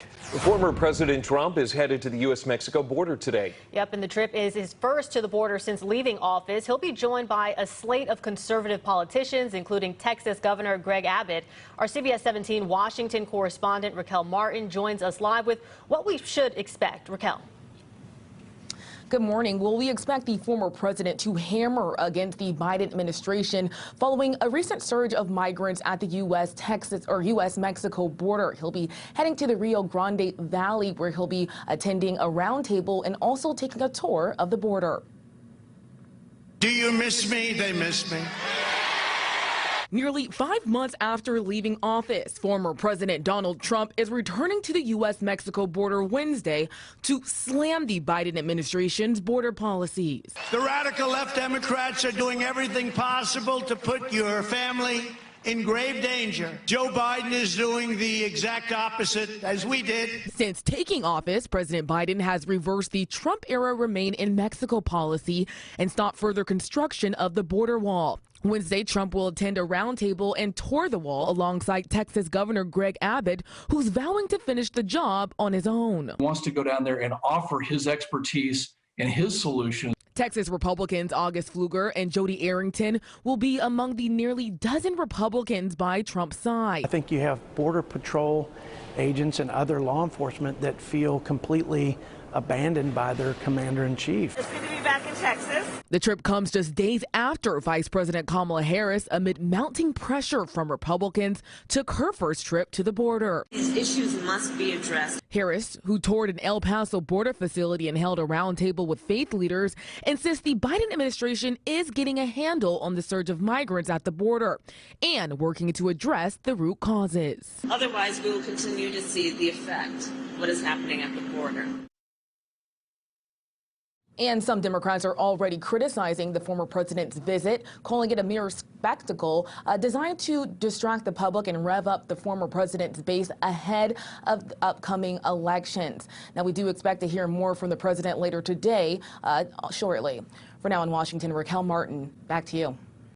Former President Trump is headed to the U.S.-Mexico border today. Yep, and the trip is his first to the border since leaving office. He'll be joined by a slate of conservative politicians, including Texas Governor Greg Abbott. Our CBS 17 Washington correspondent Raquel Martin joins us live with what we should expect. Raquel. Good morning. Well, we expect the former president to hammer against the Biden administration following a recent surge of migrants at the U.S.-Mexico border. He'll be heading to the Rio Grande Valley, where he'll be attending a roundtable and also taking a tour of the border. Do you miss me? They miss me. Nearly 5 months after leaving office, former President Donald Trump is returning to the U.S.-Mexico border Wednesday to slam the Biden administration's border policies. The radical left Democrats are doing everything possible to put your family in grave danger. Joe Biden is doing the exact opposite, as we did. Since taking office, President Biden has reversed the Trump-era Remain in Mexico policy and stopped further construction of the border wall. Wednesday, Trump will attend a roundtable and tour the wall alongside Texas Governor Greg Abbott, who's vowing to finish the job on his own. He wants to go down there and offer his expertise and his solutions. Texas Republicans August Pfluger and Jody Arrington will be among the nearly dozen Republicans by Trump's side. I think you have Border Patrol agents and other law enforcement that feel completely abandoned by their commander-in-chief. It's good to be back in Texas. The trip comes just days after Vice President Kamala Harris, amid mounting pressure from Republicans, took her first trip to the border. These issues must be addressed. Harris, who toured an El Paso border facility and held a roundtable with faith leaders, insists the Biden administration is getting a handle on the surge of migrants at the border and working to address the root causes. Otherwise, we will continue to see the effect of what is happening at the border. And some Democrats are already criticizing the former president's visit, calling it a mere spectacle designed to distract the public and rev up the former president's base ahead of the upcoming elections. Now, we do expect to hear more from the president later today, shortly. For now in Washington, Raquel Martin, back to you.